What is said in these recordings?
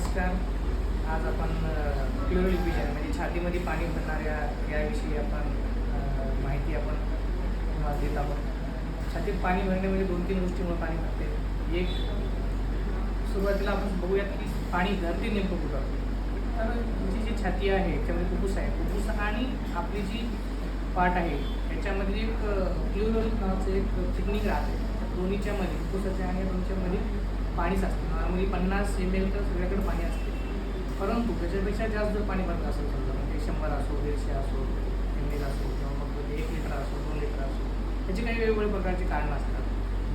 नमस्कार. आज आपण प्लुरल विजन म्हणजे छातीमध्ये पाणी भरणाऱ्या याविषयी आपण माहिती आपण तुम्हाला देत आहोत. छातीत पाणी भरणे म्हणजे 2-3 गोष्टींमुळे पाणी भरते. एक, सुरुवातीला आपण बघूयात की पाणी भरते नेमकं कुठं. तर जी छाती आहे त्यामध्ये फुफ्फुस आहे. फुफ्फुस आणि आपली जी पाठ आहे याच्यामध्ये एक प्लुरल नावाचं एक थिकनिंग राहते. दोन्हीच्या मध्ये फुफ्फुसाच्या आणि दोन्हीच्या मध्ये पाणीच असते. नॉर्मली 50 ml तर सगळ्याकडे पाणी असते. परंतु त्याच्यापेक्षा जास्त जर पाणी भरलं असेल समजा म्हणजे 100 असो, 150 असो, ml असो किंवा मग 1 लिटर असो, 2 लिटर असो, त्याची काही वेगवेगळ्या प्रकारची कारणं असतात.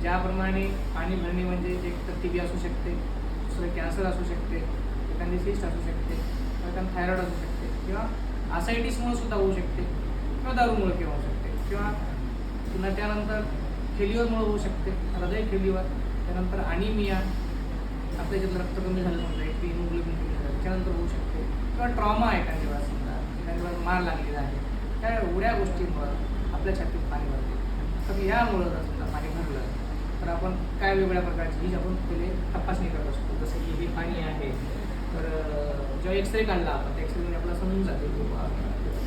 ज्याप्रमाणे पाणी भरणे म्हणजे एक तर TB असू शकते, दुसरं कॅन्सर असू शकते, एखादी सिस्ट असू शकते, एखादं थायरॉइड असू शकते किंवा आसायटिसमुळे सुद्धा होऊ शकते किंवा दारूमुळे किंवा होऊ शकते किंवा पुन्हा त्यानंतर फेल्युअरमुळे होऊ शकते, हृदय फेल्युअर, त्यानंतर अनिमिया, आपल्या ज्यात रक्त कमी झालं समजा एक हिमोग्लोबिन कमी झालं त्याच्यानंतर होऊ शकते किंवा ट्रॉमा आहे एखाद्या वेळा समजा एखाद्या वेळा मार लागलेला आहे. त्या एवढ्या गोष्टींमुळं आपल्या छातीत पाणी भरते. तर यामुळं जर समजा पाणी भरलं तर आपण काय वेगवेगळ्या प्रकारची ही आपण पहिले तपासणी करत असतो. जसं की हे पाणी आहे तर जेव्हा एक्सरे काढला आपण त्या एक्सरेमध्ये आपल्याला समजून जाते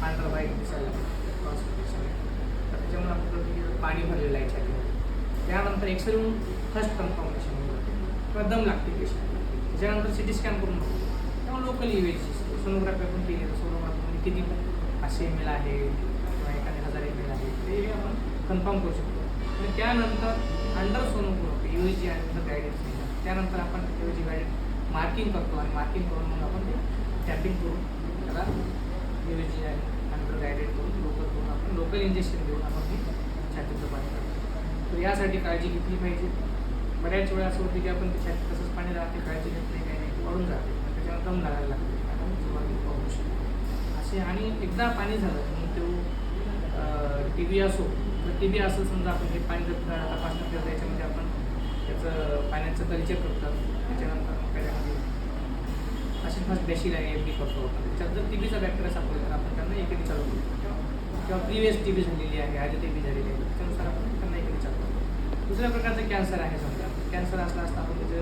पांढरा बाईक दिसायला तर त्याच्यामुळे आपल्याला पाणी भरलेलं आहे छातीमध्ये. त्यानंतर एक्सरेहून फर्स्ट कन्फर्मेशन होऊन जाते किंवा दम लागते पेशंट. त्याच्यानंतर CT स्कॅन करून बघतो तेव्हा लोकल इव्हेज सोनोग्राफी आपण केली तर सोनोग्राफीमध्ये किती 500 ml आहे किंवा एखाद्या 1000 ml आहे ते आपण कन्फर्म करू शकतो. आणि त्यानंतर अंडर सोनोग्राफी UAG आणि नंतर गायडन्स त्यानंतर आपण UAG गायडन्स मार्किंग करतो आणि मार्किंग करून मग आपण ते टॅपिंग करून त्याला UAG आणि अंडर गायडेड करून लोकल इंजेक्शन देऊन आपण ते छातीचं पाणी करतो. तर यासाठी काळजी घेतली पाहिजे. बऱ्याच वेळा असं होते की आपण ते छातीत तसंच पाणी राहते, काळजी घेत नाही काही नाही वाढून जाते त्याच्यावर दम लागायला लागते आपण सुरुवातीला पाहू शकतो असे. आणि एकदा पाणी झालं मग तो TB असो तर TB असं समजा आपण हे पाणी जर तपासणी करतो याच्यामध्ये आपण त्याचं पाण्याचं कल्चर करतात. त्याच्यानंतर मग त्याच्यामध्ये अशी फर्स्ट बेसिल आहे FD करतो आपण. त्याच्यात जर TBचा बॅक्टेरिया सापडला तर आपण त्यांना एकेडी चालू करतो किंवा प्रिव्हियस TB झालेली आहे, आधी TB झालेली आहे त्यानुसार आपण त्यांना एकेडी चालू करतो. दुसऱ्या प्रकारचं कॅन्सर आहे समजा कॅन्सर असला असता आपण त्याच्या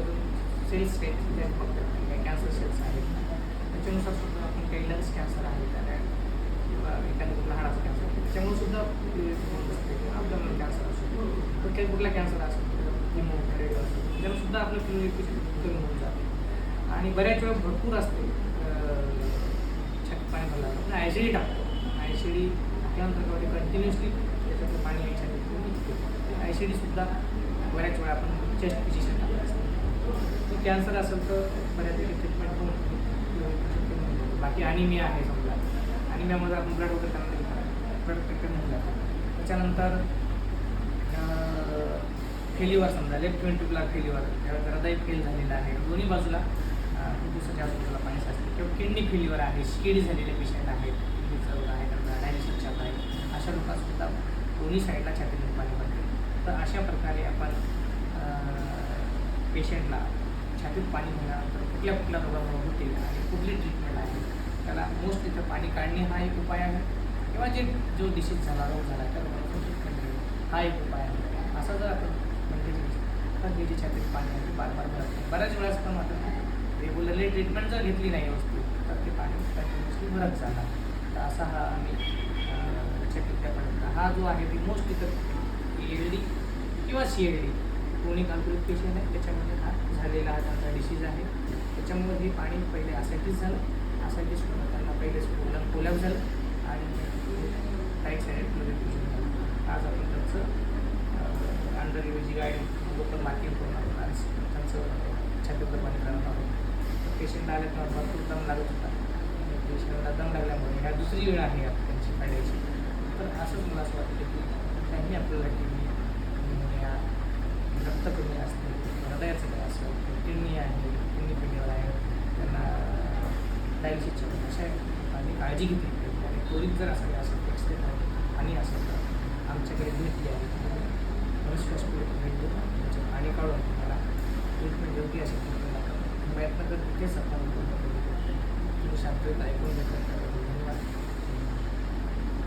सेल्स काही बघतो काही कॅन्सर सेल्स आहेत त्याच्यानुसार सुद्धा आपण काही लंग्स कॅन्सर आहे त्याला किंवा एखाद्या कुठला हाडाचा कॅन्सर त्याच्यामुळे सुद्धा होऊ शकते किंवा अब्डोमिनल कॅन्सर असतो तर काही कुठला कॅन्सर असतो किमोथेरपी असतो त्याच्यानं सुद्धा आपलं प्युरिफिकेशन कमी होऊन जाते. आणि बऱ्याच वेळा भरपूर असते छातीत पाणी भरला आपण ICD टाकतो. ICD टाकल्यानंतर कंटिन्युअसली त्याच्यातलं पाणी छातीत निघते. ICD सुद्धा बऱ्याच वेळा आपण चेस्ट फिजिशियन टाकलं असतं. कॅन्सर असेल तर बऱ्यापैकी ट्रीटमेंट होऊन बाकी अनिमिया आहे समजा अनिमियामध्ये आपण ब्लड वगैरे त्यांना ब्लड प्रेशर होऊन जातं. त्याच्यानंतर फेल्युअर समजा लेफ्ट व्हेंट्रिक्युलर फेल्युअर हृदय फेल झालेलं आहे दोन्ही बाजूला दिवसाच्या आजूबाजूला पाणी साचते किंवा किडनी फेल्युअर आहे स्किड झालेले पेशंट आहेत किडनीचं आहे त्यांना डायलिसिसच्या आहे अशा लोकांसुद्धा दोन्ही साईडला छातीमध्ये पाणी भरते. तर अशा प्रकारे आपण पेशंटला छातीत पाणी भरल्यानंतर कुठल्या रोगामुळे होतील आणि कुठली ट्रीटमेंट आहे त्याला मोस्ट इथं पाणी काढणे हा एक उपाय आहे किंवा जो डिसीज झाला रोग झाला त्या रोगाचं ट्रीटमेंट हा एक उपाय आहे. असा जर आपण म्हणजे तर जे छातीत पाणी आहे ते बार भरत नाही. बऱ्याच वेळा असं मात्र रेग्युलरली ट्रीटमेंट जर घेतली नाही व्यवस्थित तर ते पाणी कंटिन्युअसली भरत जाणार. तर असा हा आम्ही छातीत हा जो आहे ती मोस्ट इथं ELD किंवा CLD क्रोनिक अल्कोहोलिक पेशंट आहे त्याच्यामध्ये हा झालेला हा त्यांचा डिसीज आहे. त्याच्यामुळे हे पाणी पहिले आसायटिस झालं आसायटिसमुळे त्यांना पहिलेच कोलॅप्स झालं आणि राईट साईड प्युरिफिकेशन झालं. आज आपण त्यांचं under UAG guide local marking करून आपण त्यांचं छातीतलं पाणी करत आहोत. पेशंट आले तेव्हा भरपूर दम लागत होता आणि पेशंटला दम लागल्यामुळे ह्या दुसरी वेळ आहे त्यांची काढायची. तर असंच मला असं वाटतं की त्यांनी आपल्याला TB निमोनिया रक्त कमी असते हृदयाचं काय असतं किडनी आहे किडनी फेल्युअर आहे त्यांना डायलिसिसच्या अशा आणि काळजी घेतली पाहिजे. आणि त्वरित जर असं असेल एक्सरे आणि असेल तर आमच्याकडे भेट द्या मनुष्य हॉस्पिटल भेट देतो त्याच्यात पाणी काढून तुम्हाला ट्रीटमेंट योग्य असेल ट्रीटमेंट आपण प्रयत्न करतो तेच आपण तुम्ही शांततेत ऐकून घेतात